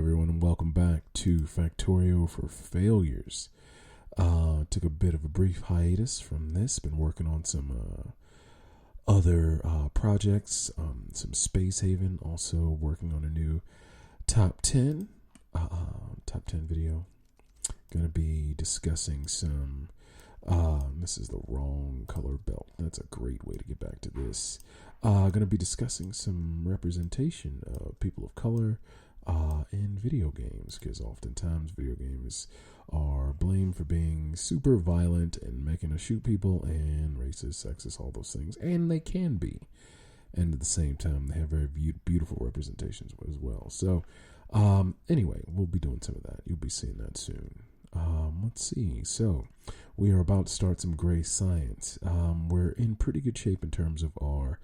everyone, and welcome back to Factorio for Failures. Took a bit of a brief hiatus from this. Been working on some other projects, some Space Haven. Also working on a new top 10 video. Gonna be discussing some. This is the wrong color belt. That's a great way to get back to this. Gonna be discussing some representation of people of color in video games, because oftentimes video games are blamed for being super violent and making us shoot people and racist, sexist, all those things, and they can be. And at the same time, they have very beautiful representations as well. So, anyway, we'll be doing some of that. You'll be seeing that soon. Let's see. So, we are about to start some gray science. We're in pretty good shape in terms of our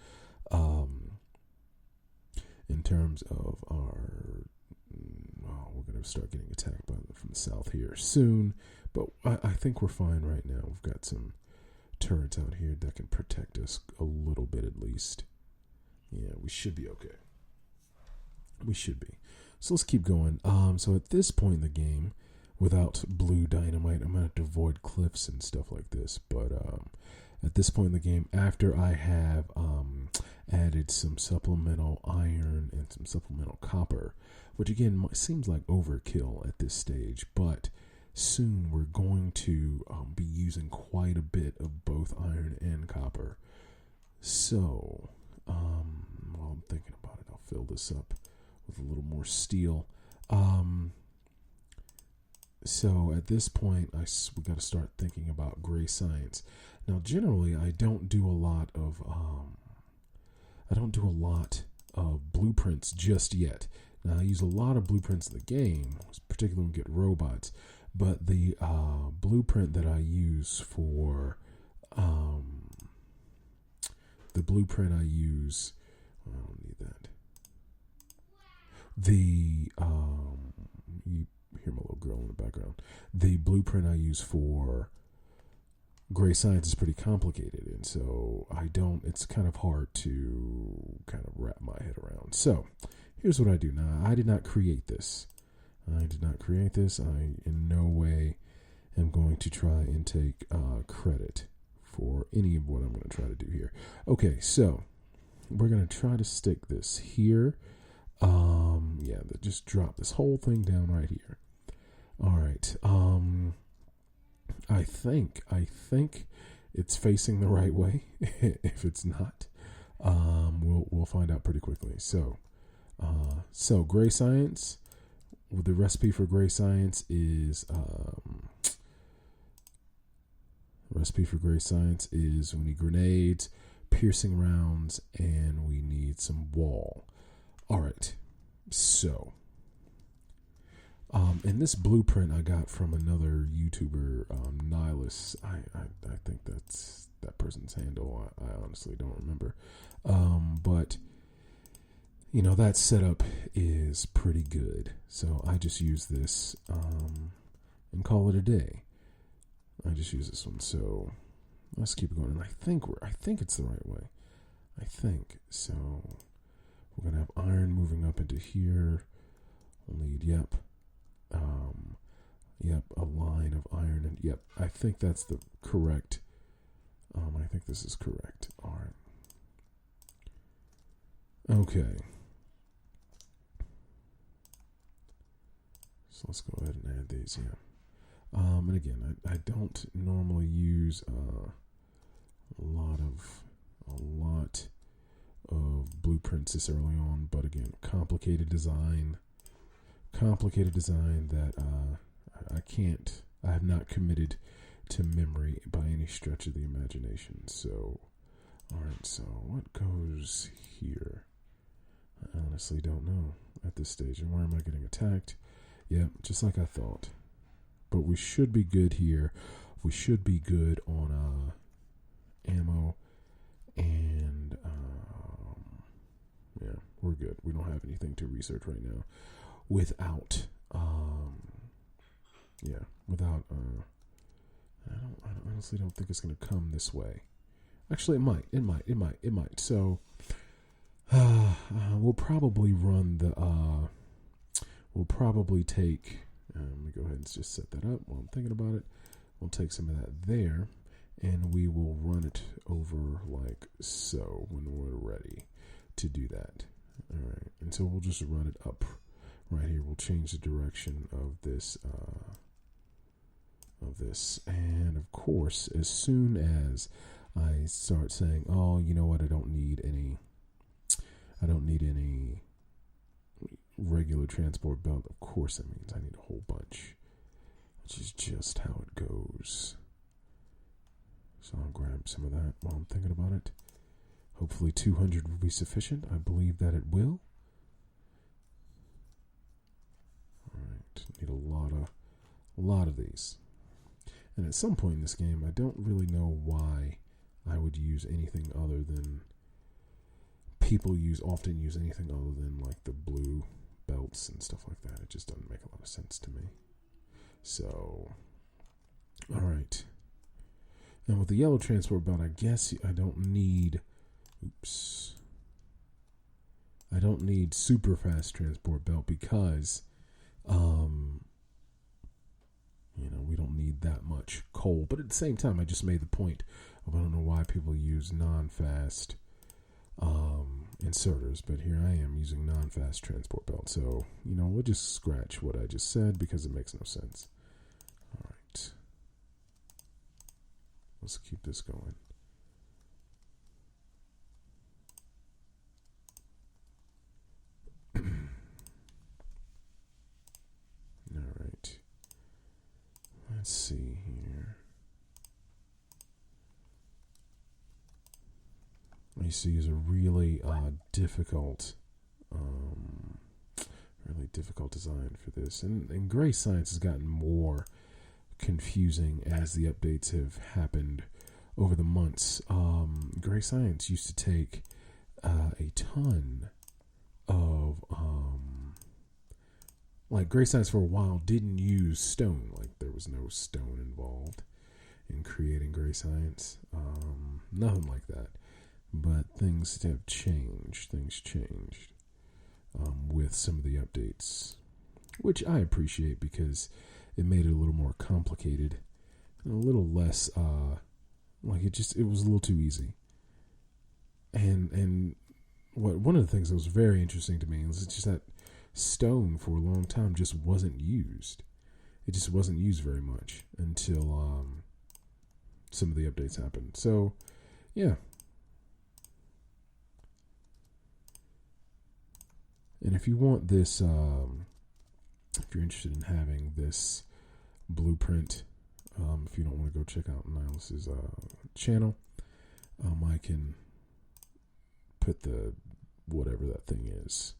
we're going to start getting attacked from the south here soon, but I think we're fine right now. We've got some turrets out here that can protect us a little bit at least. Yeah, we should be okay. We should be. So let's keep going. So at this point in the game, without blue dynamite, I'm going to have to avoid cliffs and stuff like this, but at this point in the game, after I have added some supplemental iron and some supplemental copper, which again seems like overkill at this stage, but soon we're going to be using quite a bit of both iron and copper. So, while I'm thinking about it, I'll fill this up with a little more steel. So at this point, we got to start thinking about gray science. Now, generally, I don't do a lot of blueprints just yet. Now, I use a lot of blueprints in the game, particularly when we get robots. But the blueprint that I use for I don't need that. You hear my little girl in the background. The blueprint I use for gray science is pretty complicated, and so it's kind of hard to kind of wrap my head around. So here's what I do. Now, I did not create this. I in no way am going to try and take credit for any of what I'm going to try to do here. Okay, so we're going to try to stick this here. Just drop this whole thing down right here. All right. I think it's facing the right way. If it's not, we'll find out pretty quickly. So gray science. Well, the recipe for gray science is we need grenades, piercing rounds, and we need some wall. All right. So, and this blueprint I got from another YouTuber, Nihilus. I think that's that person's handle. I honestly don't remember. But that setup is pretty good. So I just use this and call it a day. I just use this one. So let's keep going. And I think it's the right way. I think so. We're gonna have iron moving up into here. We'll need a line of iron, and I think that's the correct. I think this is correct. All right. Okay. So let's go ahead and add these. Yeah. And again, I don't normally use a lot of blueprints this early on, but again, complicated design that I have not committed to memory by any stretch of the imagination. So, all right, so what goes here? I honestly don't know at this stage. And where am I getting attacked? Yeah, just like I thought. But we should be good here. We should be good on ammo, and we're good. We don't have anything to research right now without I honestly don't think it's going to come this way. Actually, it might. So we'll probably run the we'll probably take, let me go ahead and just set that up while I'm thinking about it. We'll take some of that there, and we will run it over like so when we're ready to do that. All right, and so we'll just run it up right here. We'll change the direction of this, and of course, as soon as I start saying, "Oh, you know what? I don't need any regular transport belt," of course that means I need a whole bunch, which is just how it goes. So I'll grab some of that while I'm thinking about it. Hopefully 200 will be sufficient. I believe that it will. All right, need a lot of these. And at some point in this game, I don't really know why I would use anything other than, people often use anything other than like the blue belts and stuff like that. It just doesn't make a lot of sense to me. So, all right. Now with the yellow transport belt, I guess I don't need, I don't need super fast transport belt because, we don't need that much coal. But at the same time, I just made the point of, I don't know why people use non-fast inserters, but here I am using non-fast transport belt. So, we'll just scratch what I just said because it makes no sense. All right. Let's keep this going. All right. Let's see here. I used to use a really difficult design for this. And Gray Science has gotten more confusing as the updates have happened over the months. Gray Science used to take a ton of like Gray Science for a while didn't use stone. Like there was no stone involved in creating Gray Science. Nothing like that. But things have changed. Things changed with some of the updates, which I appreciate because it made it a little more complicated and a little less it was a little too easy. And one of the things that was very interesting to me was just that stone for a long time just wasn't used. It just wasn't used very much until some of the updates happened. So, yeah. And if you want this, if you're interested in having this blueprint, if you don't want to go check out Nilas's channel, I can put the whatever that thing is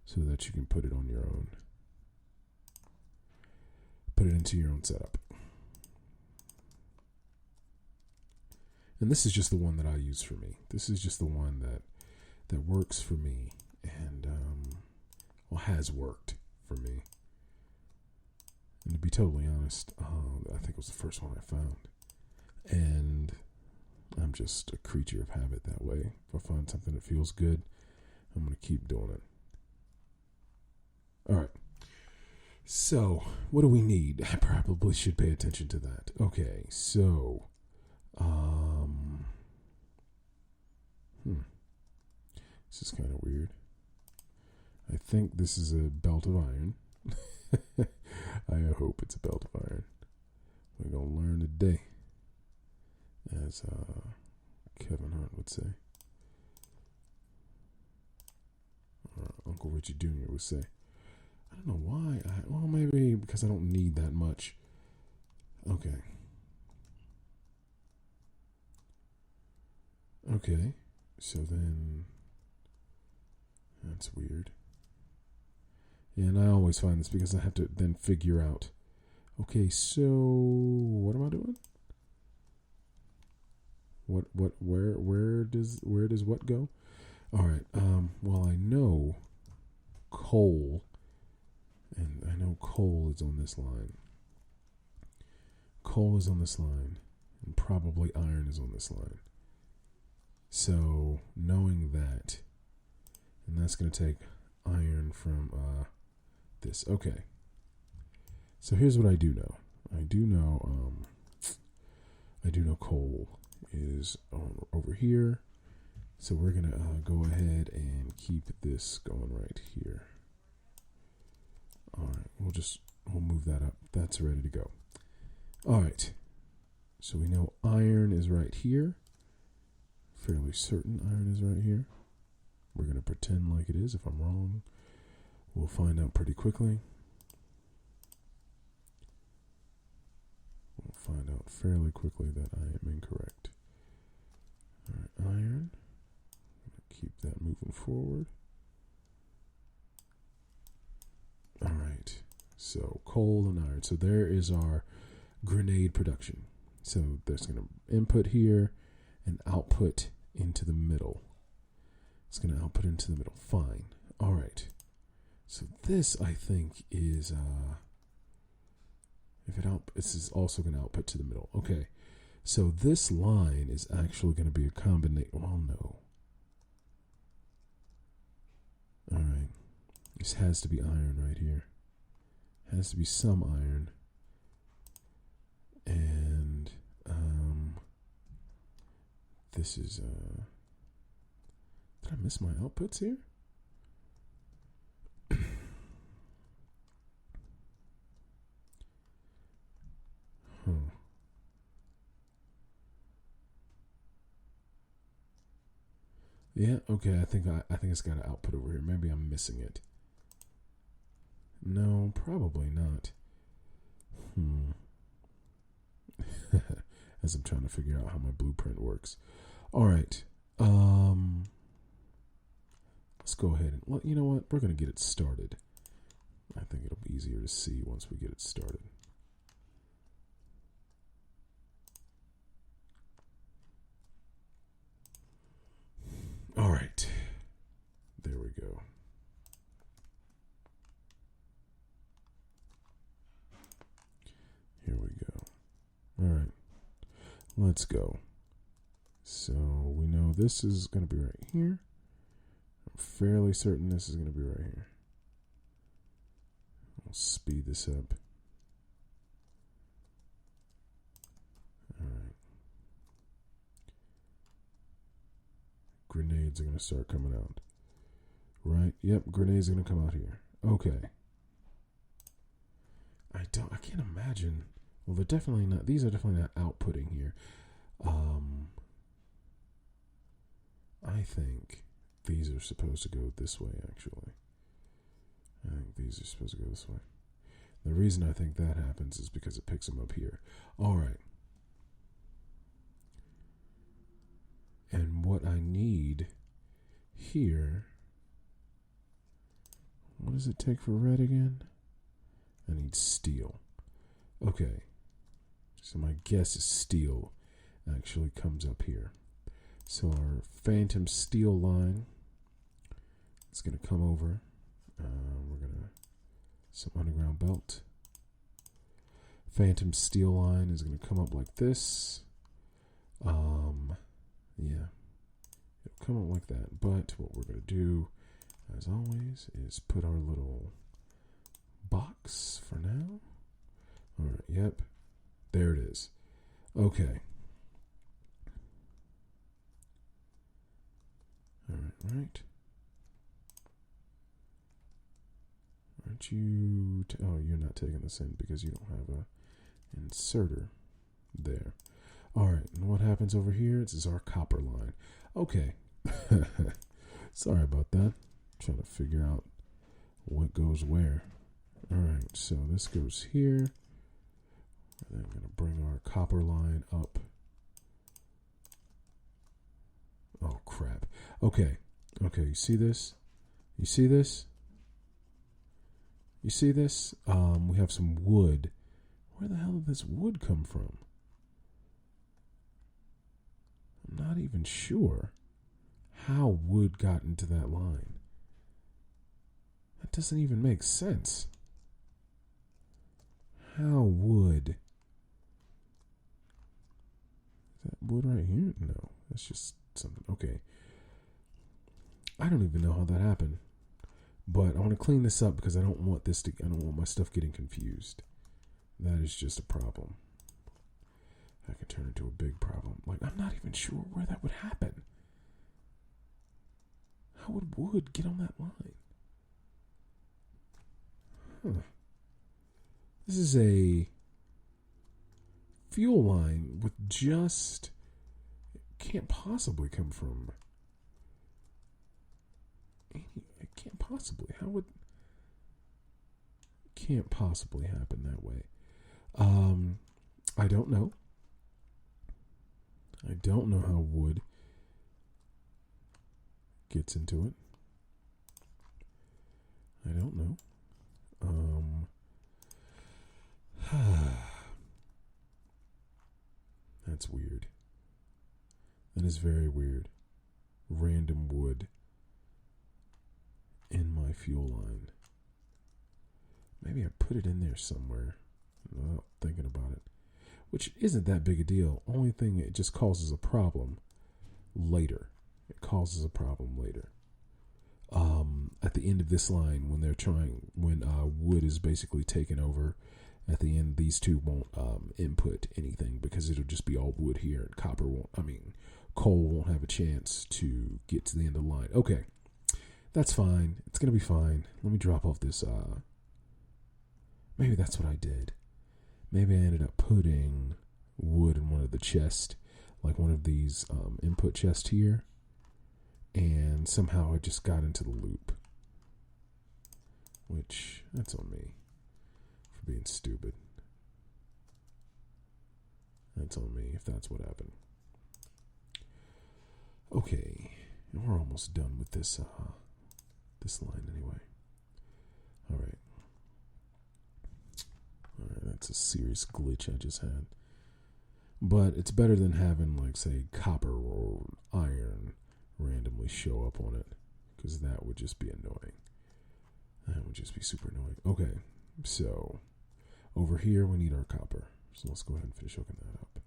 so that you can put it on your own. Put it into your own setup. And this is just the one that I use for me. This is just the one that works for me and has worked for me. And to be totally honest, I think it was the first one I found. And I'm just a creature of habit that way. If I find something that feels good, I'm going to keep doing it. All right. So, what do we need? I probably should pay attention to that. Okay, so, this is kind of weird. I think this is a belt of iron. I hope it's a belt of iron. We're going to learn today, as Kevin Hart would say. Or Uncle Richie Jr. would say. I don't know why. Well, maybe because I don't need that much. Okay. Okay. So then, that's weird. Yeah, and I always find this because I have to then figure out, okay, so what am I doing? Where does what go? All right. Well, I know coal, and I know coal is on this line. Coal is on this line, and probably iron is on this line. So knowing that, and that's going to take iron from this. Okay. So here's what I do know. I do know coal is over here. So we're going to go ahead and keep this going right here. All right, we'll move that up. That's ready to go. All right. So we know iron is right here. Fairly certain iron is right here. We're going to pretend like it is. If I'm wrong, we'll find out pretty quickly. We'll find out fairly quickly that I am incorrect. All right, iron. Keep that moving forward. All right, so coal and iron. So there is our grenade production. So there's going to input here and output into the middle. It's going to output into the middle. Fine. All right. So this, I think, is this is also going to output to the middle. Okay. So this line is actually going to be a combination. Well, no. All right. This has to be iron right here. Has to be some iron. And this is did I miss my outputs here? Huh. Yeah, okay, I think it's got an output over here. Maybe I'm missing it. No, probably not. As I'm trying to figure out how my blueprint works. All right. Let's go ahead and, well, you know what? We're going to get it started. I think it'll be easier to see once we get it started. All right. There we go. Here we go. All right. Let's go. So we know this is going to be right here. I'm fairly certain this is going to be right here. I'll speed this up. All right. Grenades are going to start coming out. Right? Yep, grenades are going to come out here. Okay. I can't imagine. Well, they're definitely not. These are definitely not outputting here. I think these are supposed to go this way, actually. I think these are supposed to go this way. The reason I think that happens is because it picks them up here. All right. And what I need here, what does it take for red again? I need steel. Okay. So my guess is steel actually comes up here. So our phantom steel line is going to come over. We're going to some underground belt. Phantom steel line is going to come up like this. Yeah, it'll come up like that. But what we're going to do, as always, is put our little box for now. All right. Yep. There it is. Okay. All right. Aren't you? Oh, you're not taking this in because you don't have a inserter there. All right. And what happens over here? This is our copper line. Okay. Sorry about that. Trying to figure out what goes where. All right. So this goes here. And then I'm going to bring our copper line up. Oh, crap. Okay. Okay, you see this? You see this? You see this? We have some wood. Where the hell did this wood come from? I'm not even sure how wood got into that line. That doesn't even make sense. How wood? Is that wood right here? No, that's just something. Okay. I don't even know how that happened. But I want to clean this up because I don't want my stuff getting confused. That is just a problem. That could turn into a big problem. Like, I'm not even sure where that would happen. How would wood get on that line? Huh. This is a fuel line with just... It can't possibly come from... It can't possibly. How would... It can't possibly happen that way. I don't know. I don't know how wood gets into it. I don't know. That's weird. That is very weird. Random wood in my fuel line. Maybe I put it in there somewhere without thinking about it. Which isn't that big a deal. Only thing, it just causes a problem later. It causes a problem later. At the end of this line, when wood is basically taken over, at the end, these two won't input anything because it'll just be all wood here, and coal won't have a chance to get to the end of the line. Okay, that's fine. It's going to be fine. Let me drop off this. Maybe that's what I did. Maybe I ended up putting wood in one of the chests, like one of these input chests here, and somehow I just got into the loop. Which, that's on me for being stupid. That's on me if that's what happened. Okay, and we're almost done with this line anyway. All right, that's a serious glitch I just had. But it's better than having, like, say, copper or iron randomly show up on it, because that would just be annoying. That would just be super annoying. Okay, so over here we need our copper. So let's go ahead and finish hooking that up.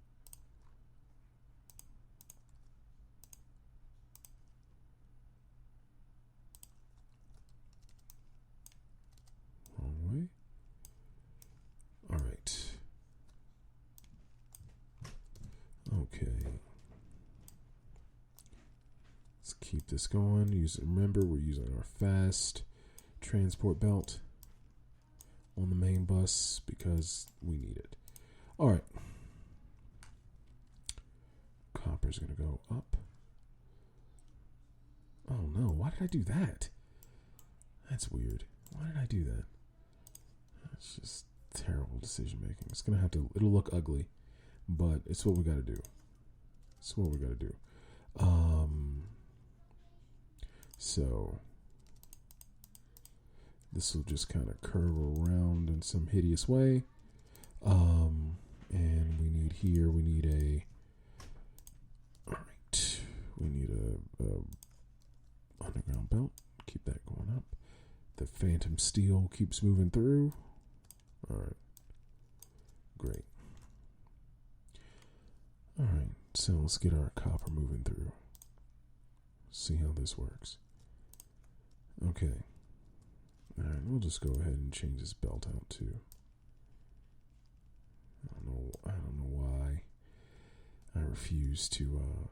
Wrong way. All right. Okay. Let's keep this going. Remember, we're using our fast transport belt on the main bus because we need it. All right. Copper's going to go up. Oh no, why did I do that? That's weird. Why did I do that? It's just terrible decision making. It's going to have to, it'll look ugly, but it's what we got to do. It's what we got to do. So this will just kind of curve around in some hideous way. And we need here, we need a underground belt. Keep that going up. The phantom steel keeps moving through. All right. Great. All right. So let's get our copper moving through. See how this works. Okay. All right. We'll just go ahead and change this belt out too. I don't know why I refuse to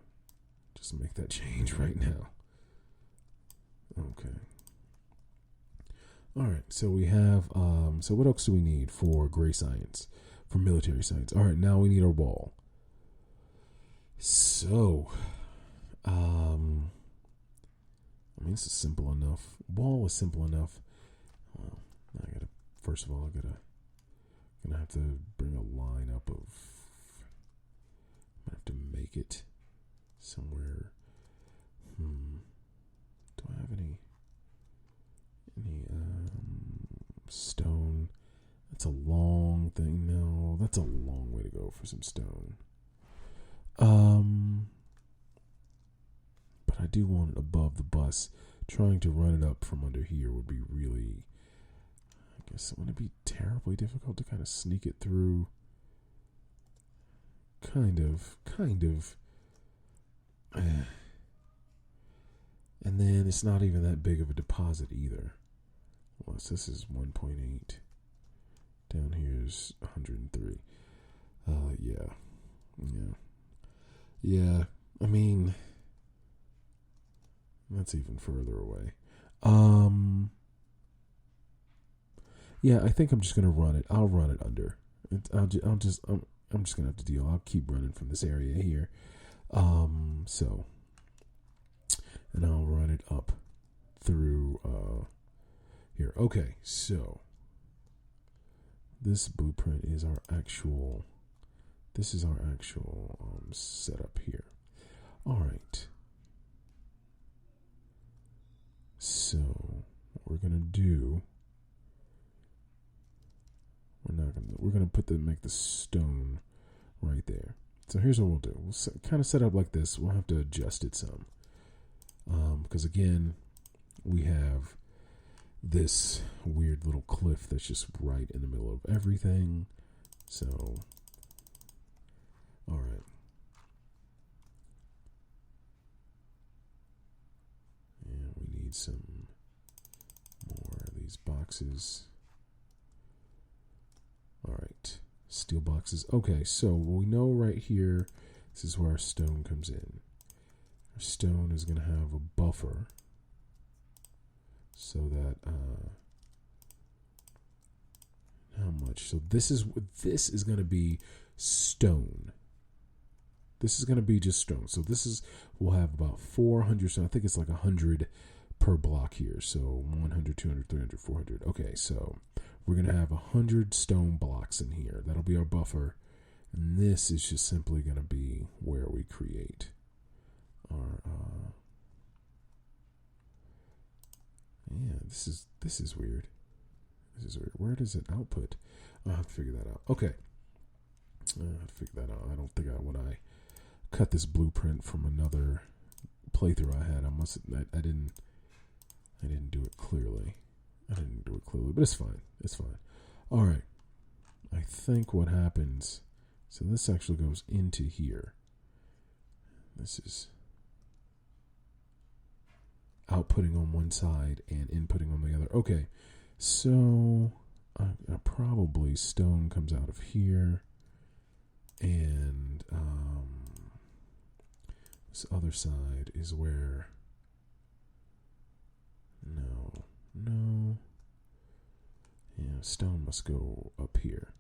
just make that change right now. Okay. All right. So we have. So what else do we need for gray science? For military science. All right. Now we need our wall. So, this is simple enough. Wall is simple enough. Well, first of all, gonna have to bring a line up of, I'm gonna have to make it somewhere. Do I have any stone? That's a long thing. No, that's a long way to go for some stone. But I do want it above the bus. Trying to run it up from under here would be really, I guess, wouldn't it be terribly difficult to kind of sneak it through? Kind of. And then it's not even that big of a deposit either. Plus, this is 1.8. Down here's 103. Yeah. I mean, that's even further away. Yeah, I think I'm just gonna run it. I'll run it under. I'm just gonna have to deal. I'll keep running from this area here. So, and I'll run it up through here. Okay, so this blueprint is our actual. This is our actual setup here. All right. So what we're gonna do. We're gonna make the stone right there. So here's what we'll do. We'll kind of set up like this. We'll have to adjust it some. Because again, we have this weird little cliff that's just right in the middle of everything. So, all right. And we need some more of these boxes. All right. Steel boxes. Okay, so we know right here, this is where our stone comes in. Our stone is going to have a buffer so that how much? So this is going to be stone. This is going to be just stone. So we'll have about 400. So I think it's like 100 per block here. So 100, 200, 300, 400. Okay, so we're going to have 100 stone blocks in here. That'll be our buffer. And this is just simply going to be where we create our this is weird. This is weird. Where does it output? I'll have to figure that out. Okay. I'll have to figure that out. I don't think when I cut this blueprint from another playthrough I had, I didn't do it clearly. But it's fine. It's fine. All right. I think what happens, so this actually goes into here. This is outputting on one side and inputting on the other. Okay. So probably stone comes out of here, and this other side is where no, yeah, stone must go up here.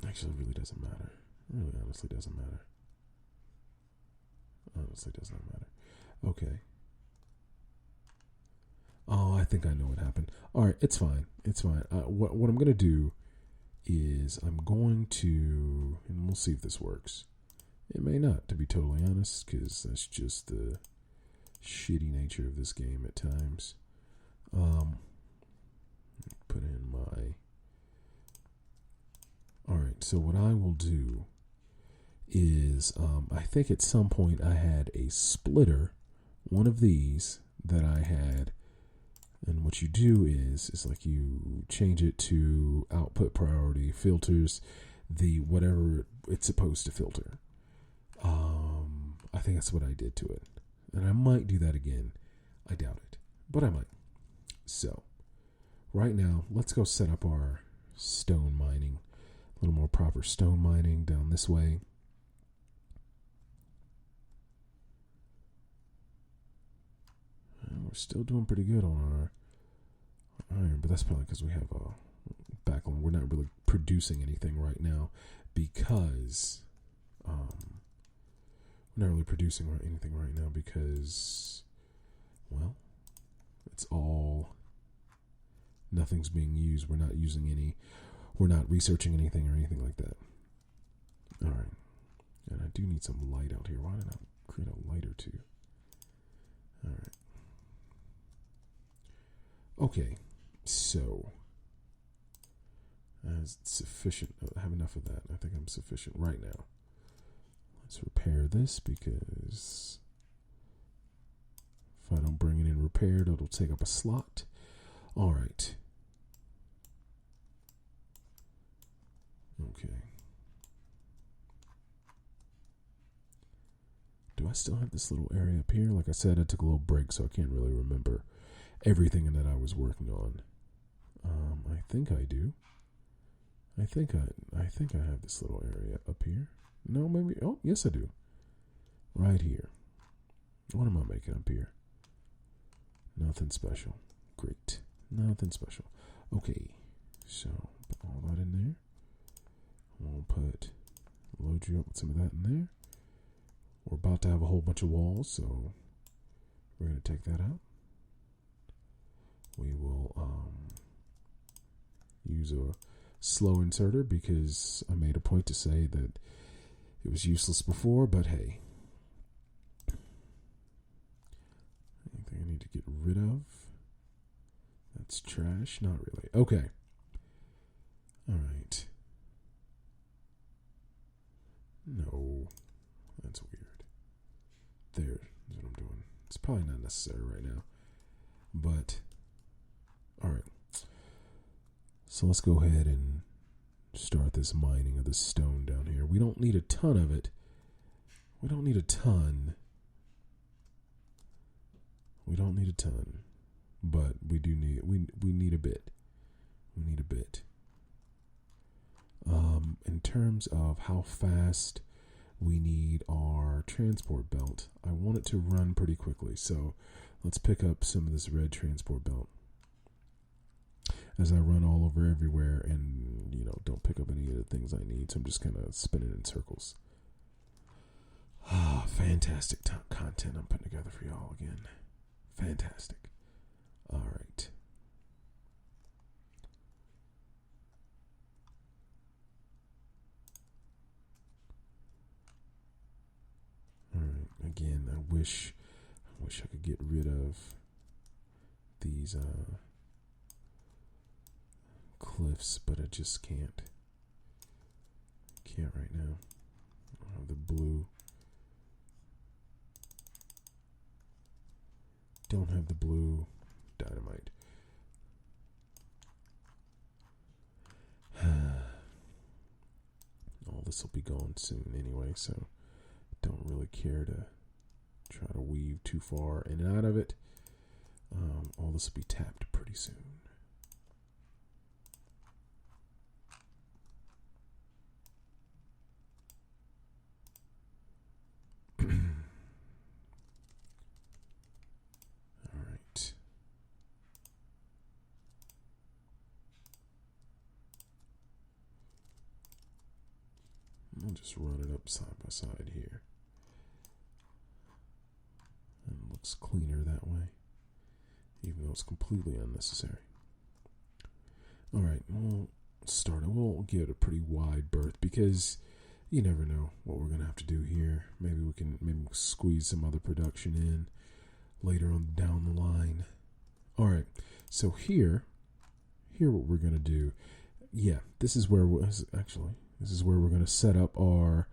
Actually, it really doesn't matter. It really honestly doesn't matter. Honestly does not matter. Okay. Oh, I think I know what happened. All right, it's fine. It's fine. What I'm going to do is I'm going to, and we'll see if this works. It may not, to be totally honest, because that's just the shitty nature of this game at times. Put in my... All right, so what I will do is I think at some point I had a splitter, one of these that I had, and what you do is like you change it to output priority, filters the whatever it's supposed to filter. I think that's what I did to it, and I might do that again. I doubt it, but I might. So right now, let's go set up our stone mining, a little more proper stone mining down this way. We're still doing pretty good on our iron, but that's probably because we have a backlog. We're not really producing anything right now because we're not really producing anything right now because, well, it's all, nothing's being used. We're not using any, we're not researching anything or anything like that. All right. And I do need some light out here. Why did I create a light or two? All right. Okay, so that's sufficient. I have enough of that. I think I'm sufficient right now. Let's repair this because if I don't bring it in repaired, it'll take up a slot. All right. Okay. Do I still have this little area up here? Like I said, I took a little break, so I can't really remember everything that I was working on. I think I do. I think I have this little area up here. No, maybe. Oh, yes, I do. Right here. What am I making up here? Nothing special. Great. Nothing special. Okay. So put all that in there. We'll load you up with some of that in there. We're about to have a whole bunch of walls, so we're going to take that out. We will use a slow inserter because I made a point to say that it was useless before, but hey. Anything I need to get rid of? That's trash? Not really. Okay. All right. No. That's weird. There's what I'm doing. It's probably not necessary right now. But, all right. So let's go ahead and start this mining of this stone down here. We don't need a ton of it. We don't need a ton. But we do need we need a bit. We need a bit. In terms of how fast we need our transport belt, I want it to run pretty quickly. So let's pick up some of this red transport belt. As I run all over everywhere and, don't pick up any of the things I need. So I'm just kind of spinning in circles. Fantastic content I'm putting together for y'all again. Fantastic. All right. All right. Again, I wish I could get rid of these cliffs, but I just can't. Can't right now. I don't have the blue. Don't have the blue dynamite. All this will be gone soon anyway, so don't really care to try to weave too far in and out of it. All this will be tapped pretty soon. I'll just run it up side by side here. And it looks cleaner that way, even though it's completely unnecessary. Alright, we'll start it. We'll give it a pretty wide berth because you never know what we're going to have to do here. Maybe we'll squeeze some other production in later on down the line. Alright, so here what we're going to do, this is where this is where we're going to set up our,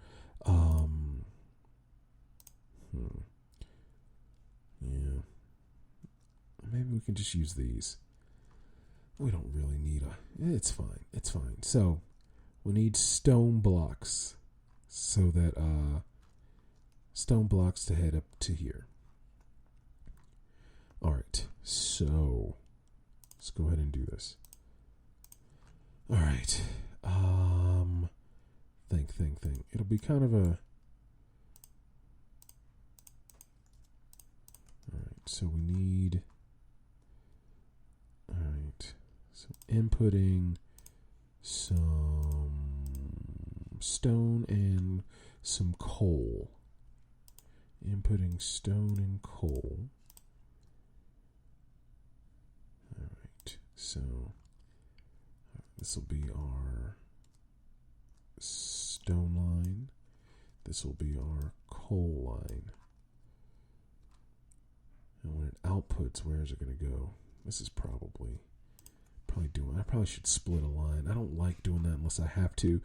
maybe we can just use these. We don't really need it's fine. So, we need stone blocks so that, stone blocks to head up to here. Alright, so, let's go ahead and do this. Alright, think. It'll be kind of a... Alright, so we need... Alright, so inputting some stone and some coal. Inputting stone and coal. Alright, so this will be our stone line. This will be our coal line. And when it outputs, where is it going to go? This is probably doing. I probably should split a line. I don't like doing that unless I have to,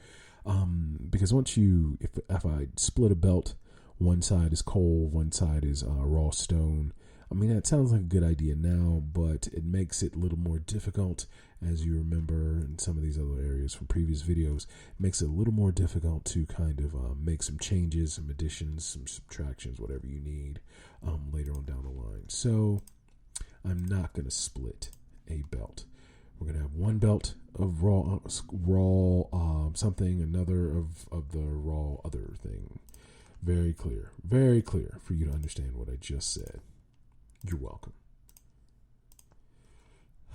because if I split a belt, one side is coal, one side is raw stone. I mean, that sounds like a good idea now, but it makes it a little more difficult, as you remember in some of these other areas from previous videos. It makes it a little more difficult to kind of make some changes, some additions, some subtractions, whatever you need later on down the line. So I'm not going to split a belt. We're going to have one belt of raw something, another of the raw other thing. Very clear for you to understand what I just said. You're welcome.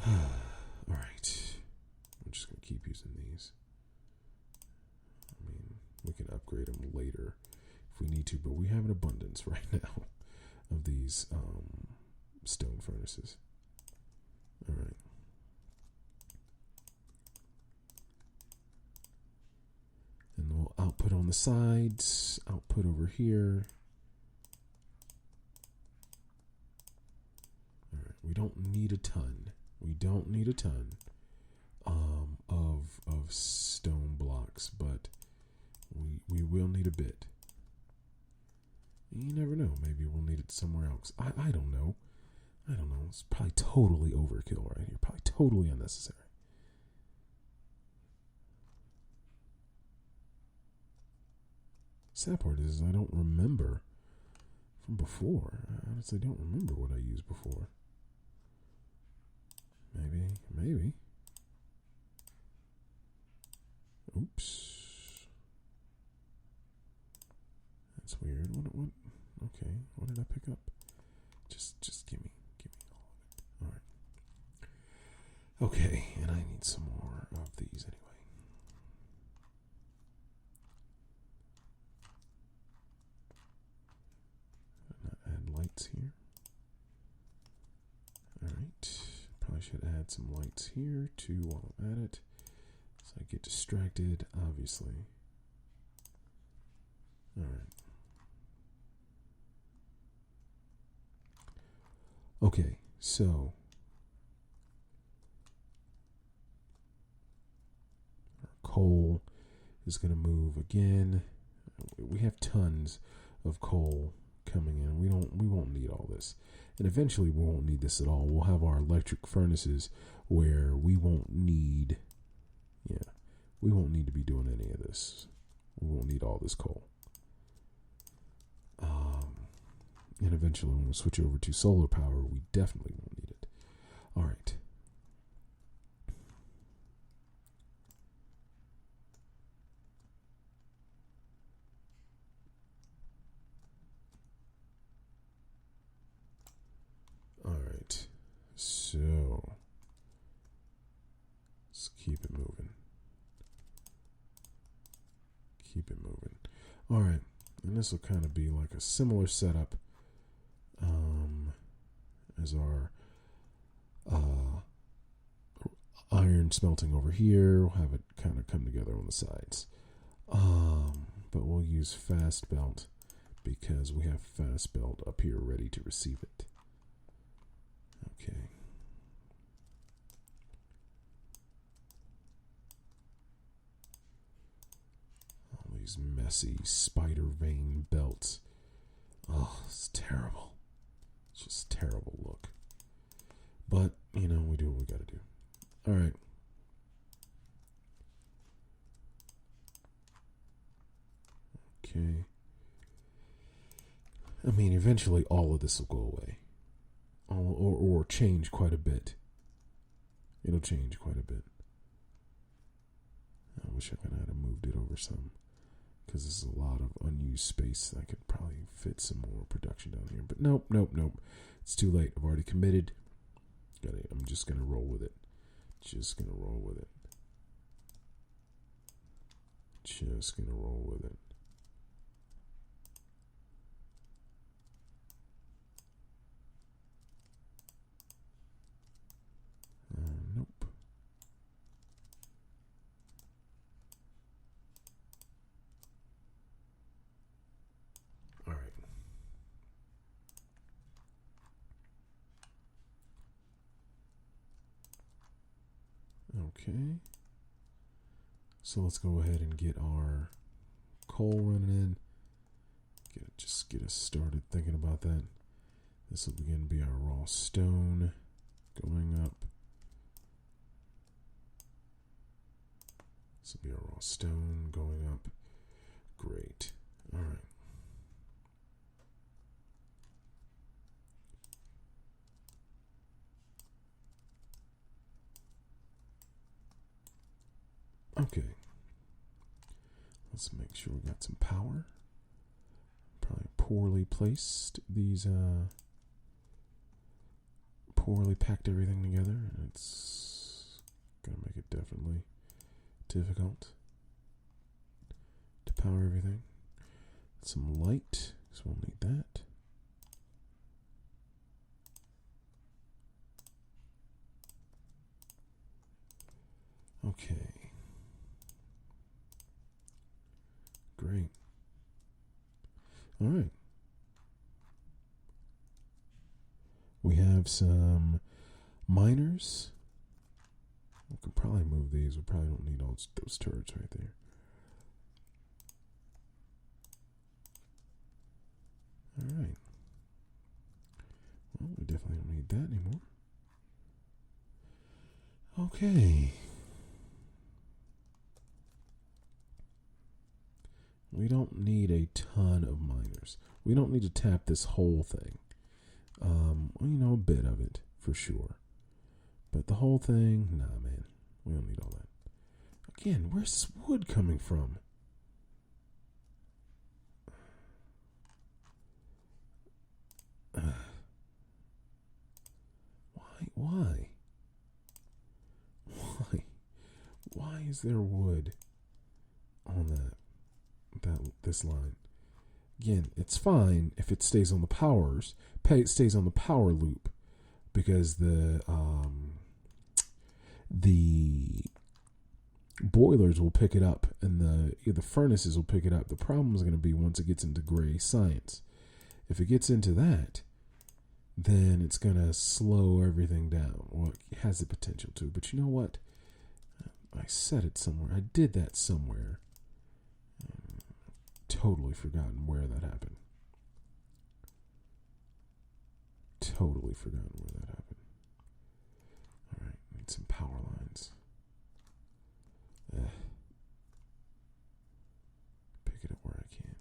All right. I'm just going to keep using these. I mean, we can upgrade them later if we need to, but we have an abundance right now of these stone furnaces. All right. And we'll output on the sides, output over here. All right. We don't need a ton. Of stone blocks, but we will need a bit. You never know. Maybe we'll need it somewhere else. I don't know. It's probably totally overkill right here. Probably totally unnecessary. Sad part is I don't remember from before. I honestly don't remember what I used before. Maybe. Oops. That's weird. What? Okay. What did I pick up? Just give me all of it. All right. Okay, and I need some more of these anyway. Add lights here. All right. Probably should add some lights here too while I'm at it. So I get distracted, obviously. All right. Okay, so our coal is going to move again. We have tons of coal coming in. We won't need all this. And eventually we won't need this at all. We'll have our electric furnaces where we won't need to be doing any of this. We won't need all this coal. And eventually when we switch over to solar power, we definitely won't need it. All right. All right. So let's keep it moving. All right. And this will kind of be like a similar setup as our iron smelting over here. We'll have it kind of come together on the sides. But we'll use fast belt because we have fast belt up here ready to receive it. Okay. All these messy spider vein belts. Oh, it's terrible. It's just terrible look. But, we do what we gotta do. All right. Okay. I mean, eventually all of this will go away. Or change quite a bit. It'll change quite a bit. I wish I could have moved it over some. Because there's a lot of unused space. I could probably fit some more production down here. But nope. It's too late. I've already committed. I'm just going to roll with it. Just going to roll with it. Nope. All right. Okay. So let's go ahead and get our coal running in. Just get us started thinking about that. This will begin to be our raw stone going up. This will be our raw stone going up. Great. All right. Okay. Let's make sure we got some power. Probably poorly placed these, poorly packed everything together, and it's gonna make it definitely difficult to power everything. Some light, because we'll need that. Okay. Great. All right. We have some miners. We could probably move these. We probably don't need all those turrets right there. All right. Well, we definitely don't need that anymore. Okay. We don't need a ton of miners. We don't need to tap this whole thing. A bit of it, for sure. But the whole thing, nah, man. We don't need all that. Again, where's this wood coming from? Why? Why is there wood on this line? Again, it's fine if it stays on the stays on the power loop, because the boilers will pick it up and the furnaces will pick it up. The problem is going to be once it gets into gray science. If it gets into that, then it's going to slow everything down. Well, it has the potential to, but you know what? I said it somewhere. I did that somewhere. Totally forgotten where that happened. Totally forgotten where that happened. All right, need some power lines. Pick it up where I can.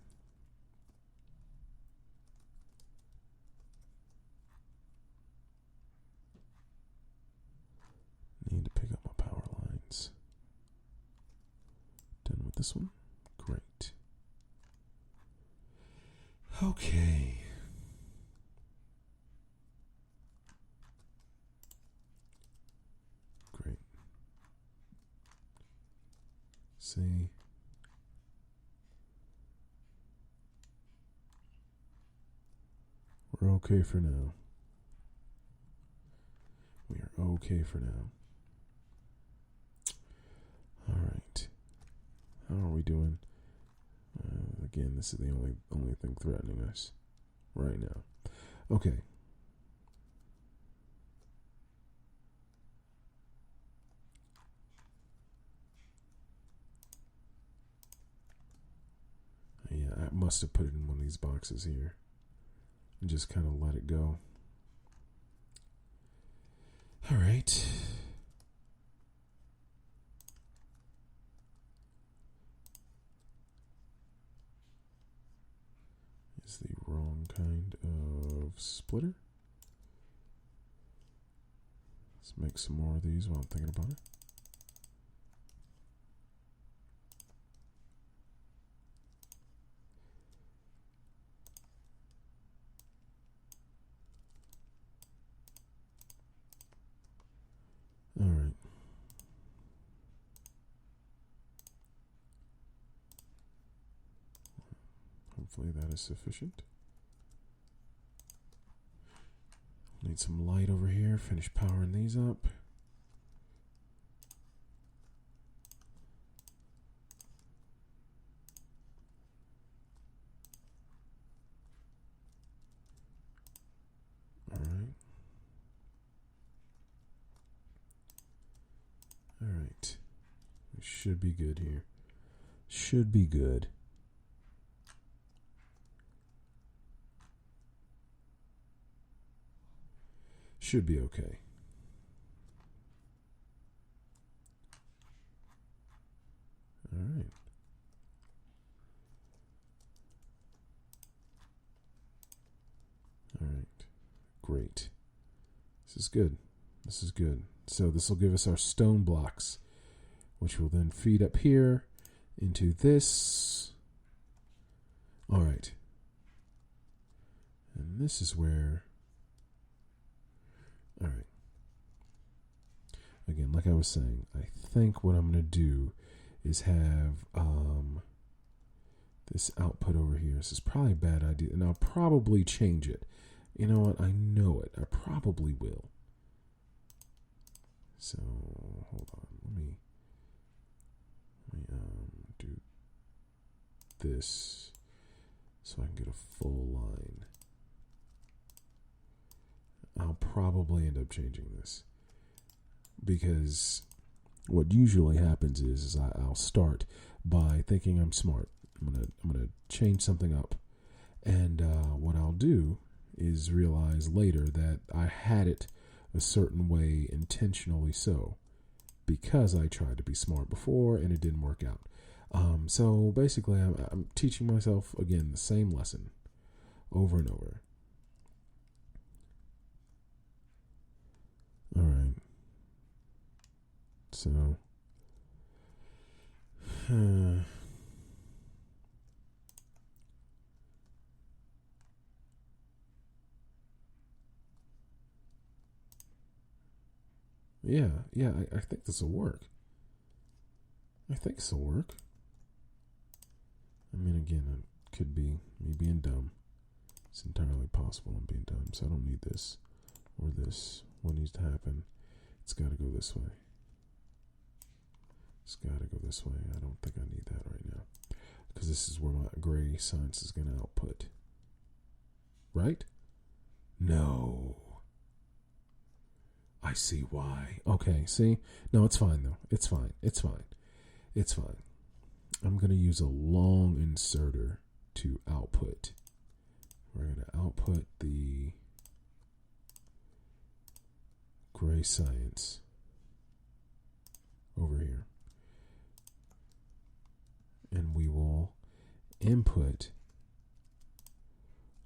Need to pick up my power lines. Done with this one. Great. Okay. Great. See. We're okay for now. We are okay for now. All right. How are we doing? Again, this is the only thing threatening us right now. Okay. Yeah, I must have put it in one of these boxes here and just kind of let it go. All right. Is the wrong kind of splitter. Let's make some more of these while I'm thinking about it. All right. Hopefully that is sufficient. Need some light over here. Finish powering these up. All right. All right. We should be good here. Should be good. Should be okay. All right. All right. Great. This is good. This is good. So this will give us our stone blocks, which will then feed up here into this. All right. And this is where, all right. Again, like I was saying, I think what I'm going to do is have this output over here. This is probably a bad idea, and I'll probably change it. You know what? I know it. I probably will. So, hold on. Let me do this so I can get a full line. I'll probably end up changing this because what usually happens is I'll start by thinking I'm smart. I'm gonna change something up, and what I'll do is realize later that I had it a certain way intentionally so because I tried to be smart before and it didn't work out. So basically, I'm teaching myself again the same lesson over and over. All right. So, yeah, I think this will work. I think this will work. I mean, again, it could be me being dumb. It's entirely possible I'm being dumb, so I don't need this or this. What needs to happen? It's got to go this way. It's got to go this way. I don't think I need that right now because this is where my gray science is going to output. Right? No. I see why. Okay, see? No, it's fine, though. It's fine. It's fine. It's fine. I'm going to use a long inserter to output. We're going to output the gray science over here. And we will input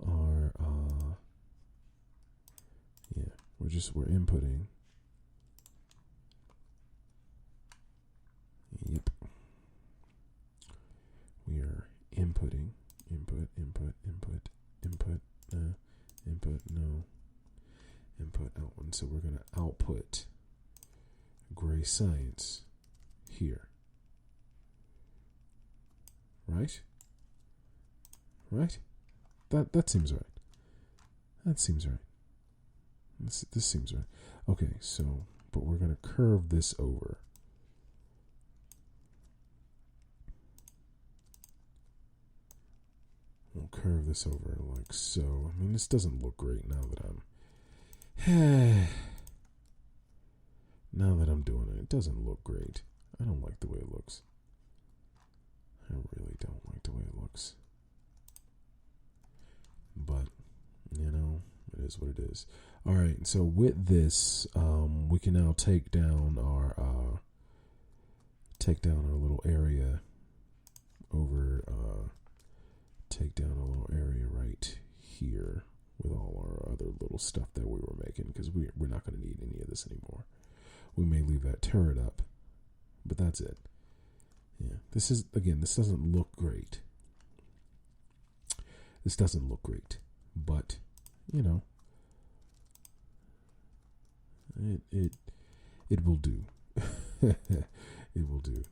our, we're inputting. Yep. We are inputting, input, no, input, out one. So we're going to output gray science here. Right? Right? That seems right. That seems right. This seems right. Okay, so, but we're going to curve this over. We'll curve this over like so. I mean, this doesn't look great now that I'm doing it. It doesn't look great. I don't like the way it looks. I really don't like the way it looks. But, you know, it is what it is. All right, so with this, we can now take down our little area over. Take down a little area right here with all our other little stuff that we were making because we're not going to need any of this anymore. We may leave that turret up, but that's it. Yeah, this doesn't look great. This doesn't look great, but you know, it will do. It will do.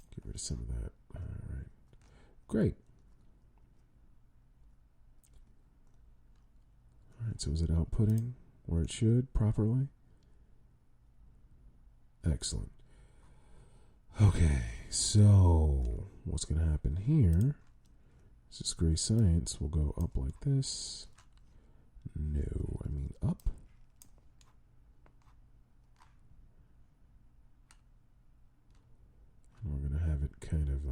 Get rid of some of that. All right. Great. All right, so is it outputting where it should properly? Excellent. Okay, so what's going to happen here is this gray science will go up like this. No, I mean up. And we're going to have it kind of...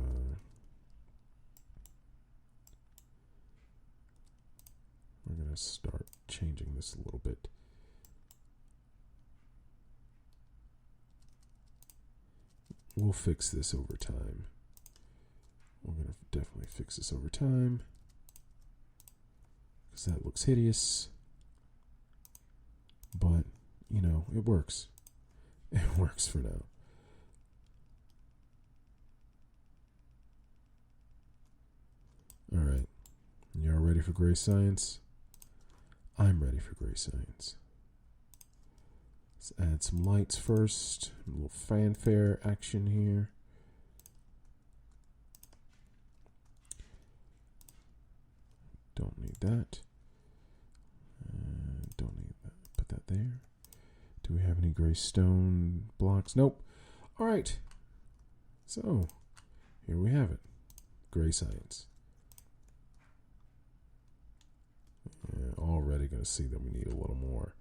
we're going to start changing this a little bit. We'll fix this over time. We're going to definitely fix this over time because that looks hideous. But, you know, it works. It works for now. All right. Y'all ready for gray science? I'm ready for gray science. Let's add some lights first. A little fanfare action here. Don't need that. Don't need that. Put that there. Do we have any gray stone blocks? Nope. All right. So, here we have it. Gray science. Already going to see that we need a little more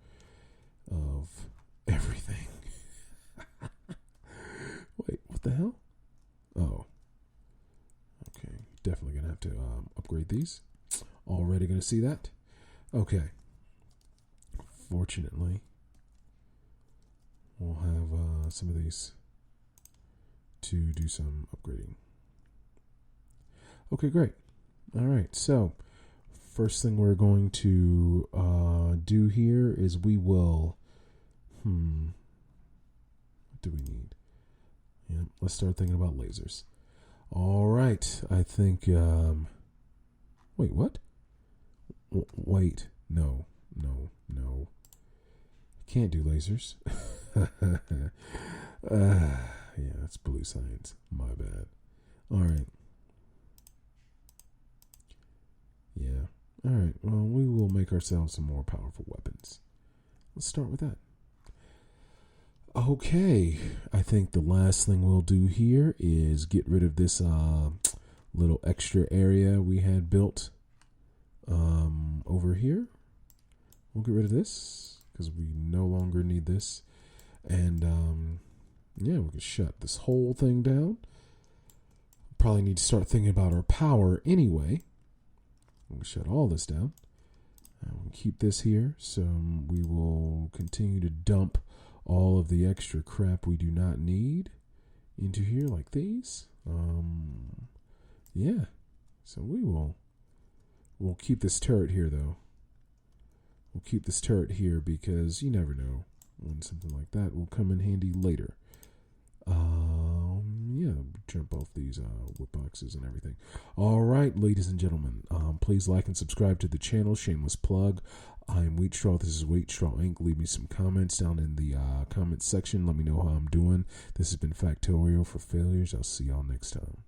of everything. Wait, what the hell? Oh. Okay. Definitely going to have to upgrade these. Already going to see that. Okay. Fortunately, we'll have some of these to do some upgrading. Okay, great. All right, so first thing we're going to do here is we will, what do we need? Yeah, let's start thinking about lasers. All right, I think, wait, what? Wait, no. Can't do lasers. Yeah, that's blue science. My bad. All right. Yeah. All right. Well, we will make ourselves some more powerful weapons. Let's start with that. Okay. I think the last thing we'll do here is get rid of this little extra area we had built over here. We'll get rid of this because we no longer need this. And yeah, we can shut this whole thing down. Probably need to start thinking about our power anyway. We'll shut all this down. We'll keep this here. So we will continue to dump all of the extra crap we do not need into here like these. Yeah. So we'll keep this turret here though. We'll keep this turret here because you never know when something like that will come in handy later. Yeah, jump off these wood boxes and everything. All right, ladies and gentlemen, please like and subscribe to the channel. Shameless plug. I'm Wheat Straw. This is Wheat Straw Inc. Leave me some comments down in the comments section. Let me know how I'm doing. This has been Factorio for Failures. I'll see y'all next time.